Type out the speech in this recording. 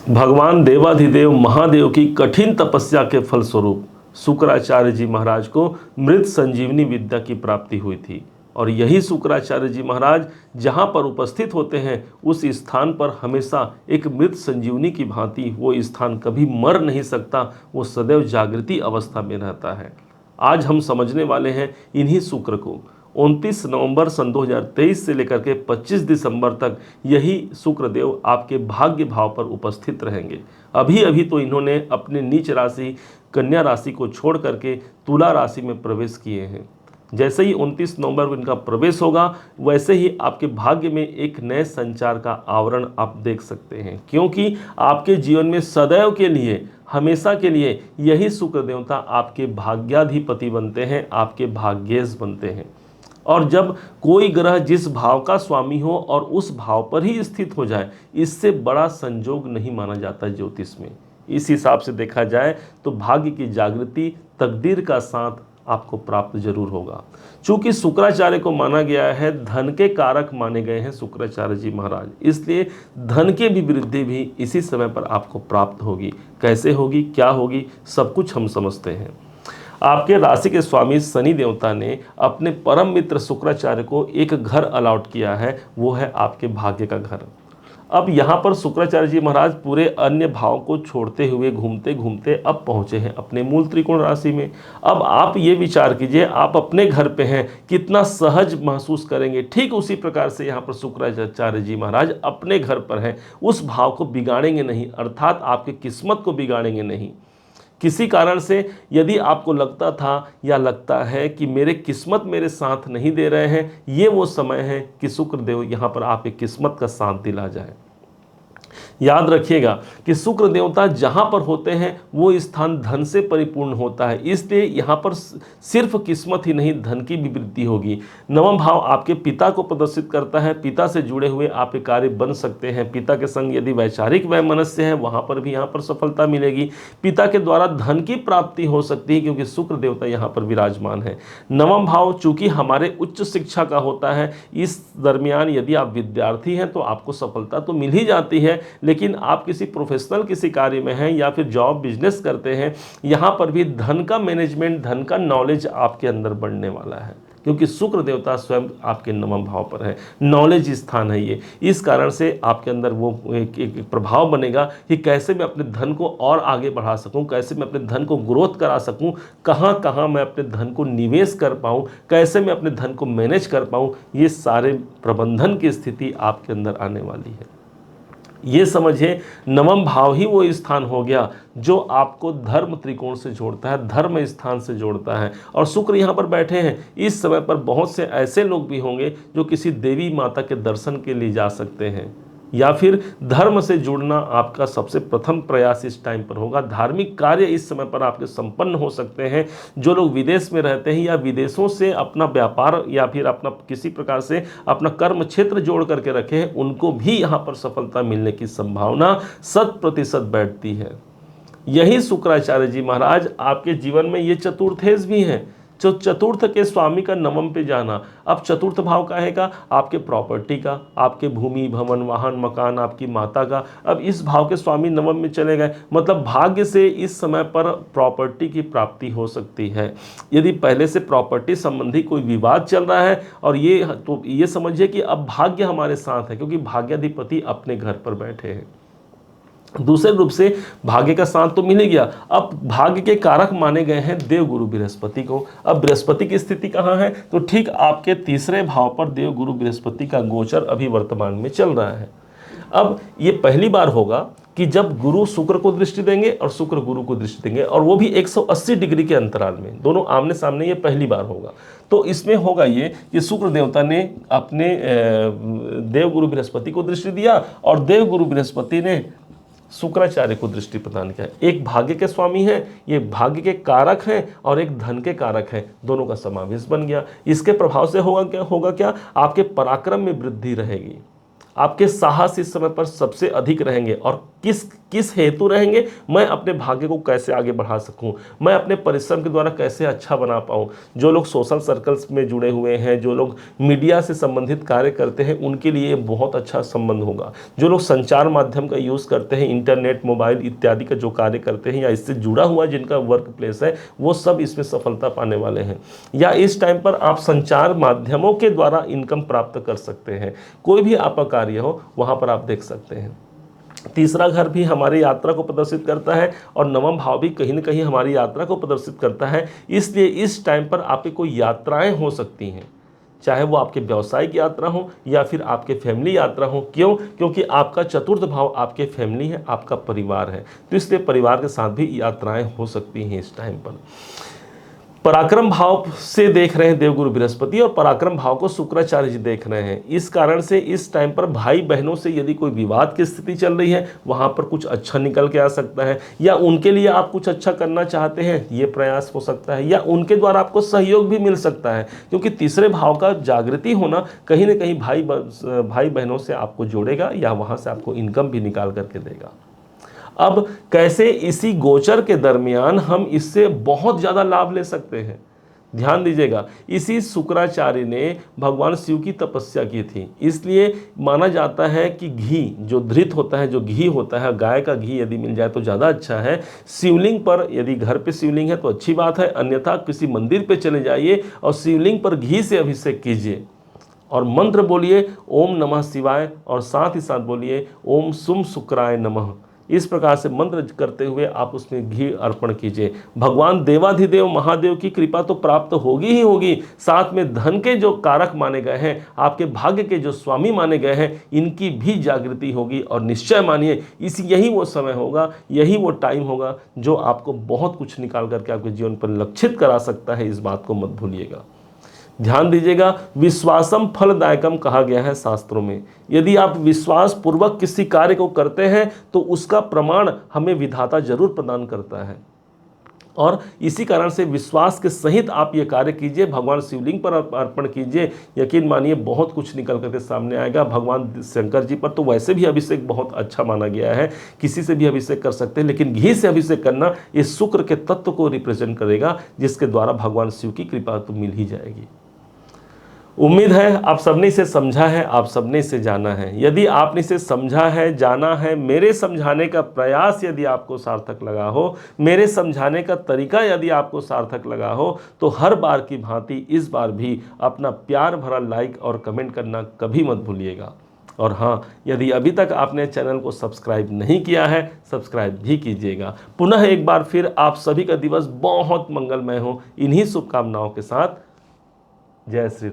भगवान देवाधिदेव महादेव की कठिन तपस्या के फलस्वरूप शुक्राचार्य जी महाराज को मृत संजीवनी विद्या की प्राप्ति हुई थी। और यही शुक्राचार्य जी महाराज जहाँ पर उपस्थित होते हैं उस स्थान पर हमेशा एक मृत संजीवनी की भांति वो स्थान कभी मर नहीं सकता, वो सदैव जागृति अवस्था में रहता है। आज हम समझने वाले हैं इन्हीं शुक्र को। 29 नवंबर सन 2023 से लेकर के 25 दिसंबर तक यही शुक्रदेव आपके भाग्य भाव पर उपस्थित रहेंगे। अभी अभी तो इन्होंने अपने नीच राशि कन्या राशि को छोड़ करके तुला राशि में प्रवेश किए हैं। जैसे ही 29 नवंबर को इनका प्रवेश होगा वैसे ही आपके भाग्य में एक नए संचार का आवरण आप देख सकते हैं, क्योंकि आपके जीवन में सदैव के लिए हमेशा के लिए यही शुक्र देवता आपके भाग्याधिपति बनते हैं, आपके भाग्येश बनते हैं। और जब कोई ग्रह जिस भाव का स्वामी हो और उस भाव पर ही स्थित हो जाए, इससे बड़ा संयोग नहीं माना जाता ज्योतिष में। इस हिसाब से देखा जाए तो भाग्य की जागृति, तकदीर का साथ आपको प्राप्त जरूर होगा। चूंकि शुक्राचार्य को माना गया है, धन के कारक माने गए हैं शुक्राचार्य जी महाराज, इसलिए धन की भी वृद्धि भी इसी समय पर आपको प्राप्त होगी। कैसे होगी, क्या होगी, सब कुछ हम समझते हैं। आपके राशि के स्वामी शनि देवता ने अपने परम मित्र शुक्राचार्य को एक घर अलॉट किया है, वो है आपके भाग्य का घर। अब यहाँ पर शुक्राचार्य जी महाराज पूरे अन्य भाव को छोड़ते हुए घूमते घूमते अब पहुँचे हैं अपने मूल त्रिकोण राशि में। अब आप ये विचार कीजिए, आप अपने घर पे हैं, कितना सहज महसूस करेंगे। ठीक उसी प्रकार से यहाँ पर शुक्राचार्य जी महाराज अपने घर पर हैं, उस भाव को बिगाड़ेंगे नहीं, अर्थात आपकी किस्मत को बिगाड़ेंगे नहीं। किसी कारण से यदि आपको लगता था या लगता है कि मेरे किस्मत मेरे साथ नहीं दे रहे हैं, ये वो समय है कि शुक्रदेव यहाँ पर आपकी किस्मत का साथ दिला जाए। याद रखिएगा कि शुक्र देवता जहाँ पर होते हैं वो स्थान धन से परिपूर्ण होता है, इसलिए यहाँ पर सिर्फ किस्मत ही नहीं, धन की भी वृद्धि होगी। नवम भाव आपके पिता को प्रदर्शित करता है, पिता से जुड़े हुए आपके कार्य बन सकते हैं। पिता के संग यदि वैचारिक वैमनस्य है वहाँ पर भी यहाँ पर सफलता मिलेगी। पिता के द्वारा धन की प्राप्ति हो सकती है क्योंकि शुक्र देवता यहाँ पर विराजमान है। नवम भाव चूंकि हमारे उच्च शिक्षा का होता है, इस दरमियान यदि आप विद्यार्थी हैं तो आपको सफलता तो मिल ही जाती है, लेकिन आप किसी प्रोफेशनल किसी कार्य में हैं या फिर जॉब बिजनेस करते हैं, यहाँ पर भी धन का मैनेजमेंट, धन का नॉलेज आपके अंदर बढ़ने वाला है, क्योंकि शुक्र देवता स्वयं आपके नवम भाव पर है, नॉलेज स्थान है ये। इस कारण से आपके अंदर वो एक प्रभाव बनेगा कि कैसे मैं अपने धन को और आगे बढ़ा सकूं, कैसे मैं अपने धन को ग्रोथ करा सकूं, कहाँ कहाँ मैं अपने धन को निवेश कर पाऊं, कैसे मैं अपने धन को मैनेज कर पाऊं, ये सारे प्रबंधन की स्थिति आपके अंदर आने वाली है। ये समझिए नवम भाव ही वो स्थान हो गया जो आपको धर्म त्रिकोण से जोड़ता है, धर्म स्थान से जोड़ता है। और शुक्र यहाँ पर बैठे हैं। इस समय पर बहुत से ऐसे लोग भी होंगे जो किसी देवी माता के दर्शन के लिए जा सकते हैं, या फिर धर्म से जुड़ना आपका सबसे प्रथम प्रयास इस टाइम पर होगा। धार्मिक कार्य इस समय पर आपके संपन्न हो सकते हैं। जो लोग विदेश में रहते हैं या विदेशों से अपना व्यापार या फिर अपना किसी प्रकार से अपना कर्म क्षेत्र जोड़ करके रखे हैं, उनको भी यहाँ पर सफलता मिलने की संभावना 100% बैठती है। यही शुक्राचार्य जी महाराज आपके जीवन में ये चतुर्थेश भी हैं। जो चतुर्थ के स्वामी का नवम पे जाना, अब चतुर्थ भाव का है आपके प्रॉपर्टी का, आपके भूमि भवन वाहन मकान, आपकी माता का। अब इस भाव के स्वामी नवम में चले गए, मतलब भाग्य से इस समय पर प्रॉपर्टी की प्राप्ति हो सकती है। यदि पहले से प्रॉपर्टी संबंधी कोई विवाद चल रहा है, और ये समझिए कि अब भाग्य हमारे साथ है, क्योंकि भाग्याधिपति अपने घर पर बैठे हैं। दूसरे रूप से भाग्य का साथ तो मिल ही गया, अब भाग्य के कारक माने गए हैं देवगुरु बृहस्पति को। अब बृहस्पति की स्थिति कहाँ है, तो ठीक आपके तीसरे भाव पर देवगुरु बृहस्पति का गोचर अभी वर्तमान में चल रहा है। अब ये पहली बार होगा कि जब गुरु शुक्र को दृष्टि देंगे और शुक्र गुरु को दृष्टि देंगे, और वो भी 180 डिग्री के अंतराल में, दोनों आमने सामने, ये पहली बार होगा। तो इसमें होगा ये कि शुक्र देवता ने अपने देवगुरु बृहस्पति को दृष्टि दिया और देवगुरु बृहस्पति ने शुक्राचार्य को दृष्टि प्रदान किया। एक भाग्य के स्वामी है, ये भाग्य के कारक हैं, और एक धन के कारक है, दोनों का समावेश बन गया। इसके प्रभाव से होगा क्या, आपके पराक्रम में वृद्धि रहेगी, आपके साहस इस समय पर सबसे अधिक रहेंगे। और किस किस हेतु रहेंगे? मैं अपने भाग्य को कैसे आगे बढ़ा सकूं, मैं अपने परिश्रम के द्वारा कैसे अच्छा बना पाऊं। जो लोग सोशल सर्कल्स में जुड़े हुए हैं, जो लोग मीडिया से संबंधित कार्य करते हैं, उनके लिए ये बहुत अच्छा संबंध होगा। जो लोग संचार माध्यम का यूज़ करते हैं, इंटरनेट, मोबाइल इत्यादि का जो कार्य करते हैं, या इससे जुड़ा हुआ जिनका वर्क प्लेस है, वो सब इसमें सफलता पाने वाले हैं। या इस टाइम पर आप संचार माध्यमों के द्वारा इनकम प्राप्त कर सकते हैं। कोई भी आपका कार्य हो वहाँ पर आप देख सकते हैं। तीसरा घर भी हमारी यात्रा को प्रदर्शित करता है और नवम भाव भी कहीं ना कहीं हमारी यात्रा को प्रदर्शित करता है। इसलिए इस टाइम पर आपकी कोई यात्राएं हो सकती हैं, चाहे वो आपके व्यवसायिक यात्रा हो या फिर आपके फैमिली यात्रा हो। क्यों? क्योंकि आपका चतुर्थ भाव आपके फैमिली है, आपका परिवार है, तो इसलिए परिवार के साथ भी यात्राएं हो सकती हैं इस टाइम पर। पराक्रम भाव से देख रहे हैं देवगुरु बृहस्पति, और पराक्रम भाव को शुक्राचार्य जी देख रहे हैं। इस कारण से इस टाइम पर भाई बहनों से यदि कोई विवाद की स्थिति चल रही है, वहां पर कुछ अच्छा निकल के आ सकता है, या उनके लिए आप कुछ अच्छा करना चाहते हैं, ये प्रयास हो सकता है, या उनके द्वारा आपको सहयोग भी मिल सकता है। क्योंकि तीसरे भाव का जागृति होना कहीं ना कहीं भाई बहनों से आपको जोड़ेगा, या वहां से आपको इनकम भी निकाल करके देगा। अब कैसे इसी गोचर के दरमियान हम इससे बहुत ज़्यादा लाभ ले सकते हैं? ध्यान दीजिएगा, इसी शुक्राचार्य ने भगवान शिव की तपस्या की थी। इसलिए माना जाता है कि घी जो धृत होता है, जो घी होता है, गाय का घी यदि मिल जाए तो ज़्यादा अच्छा है। शिवलिंग पर, यदि घर पे शिवलिंग है तो अच्छी बात है, अन्यथा किसी मंदिर पे चले जाइए और शिवलिंग पर घी से अभिषेक कीजिए और मंत्र बोलिए ओम नमः शिवाय, और साथ ही साथ बोलिए ओम सुम शुक्राय नमः। इस प्रकार से मंत्र करते हुए आप उसमें घी अर्पण कीजिए। भगवान देवाधिदेव महादेव की कृपा तो प्राप्त होगी ही होगी, साथ में धन के जो कारक माने गए हैं, आपके भाग्य के जो स्वामी माने गए हैं, इनकी भी जागृति होगी। और निश्चय मानिए यही वो समय होगा, यही वो टाइम होगा जो आपको बहुत कुछ निकाल करके आपके जीवन पर लक्षित करा सकता है। इस बात को मत भूलिएगा। ध्यान दीजिएगा, विश्वासम फलदायकम कहा गया है शास्त्रों में। यदि आप विश्वास पूर्वक किसी कार्य को करते हैं तो उसका प्रमाण हमें विधाता जरूर प्रदान करता है। और इसी कारण से विश्वास के सहित आप ये कार्य कीजिए, भगवान शिवलिंग पर अर्पण कीजिए। यकीन मानिए बहुत कुछ निकल करके सामने आएगा। भगवान शंकर जी पर तो वैसे भी अभिषेक बहुत अच्छा माना गया है, किसी से भी अभिषेक कर सकते हैं, लेकिन घी से अभिषेक करना इस शुक्र के तत्व को रिप्रेजेंट करेगा, जिसके द्वारा भगवान शिव की कृपा तो मिल ही जाएगी। उम्मीद है आप सबने इसे समझा है, आप सबने इसे जाना है। यदि आपने इसे समझा है, जाना है, मेरे समझाने का प्रयास यदि आपको सार्थक लगा हो, मेरे समझाने का तरीका यदि आपको सार्थक लगा हो, तो हर बार की भांति इस बार भी अपना प्यार भरा लाइक और कमेंट करना कभी मत भूलिएगा। और हाँ, यदि अभी तक आपने चैनल को सब्सक्राइब नहीं किया है, सब्सक्राइब भी कीजिएगा। पुनः एक बार फिर आप सभी का दिवस बहुत मंगलमय हो, इन्हीं शुभकामनाओं के साथ। जय श्री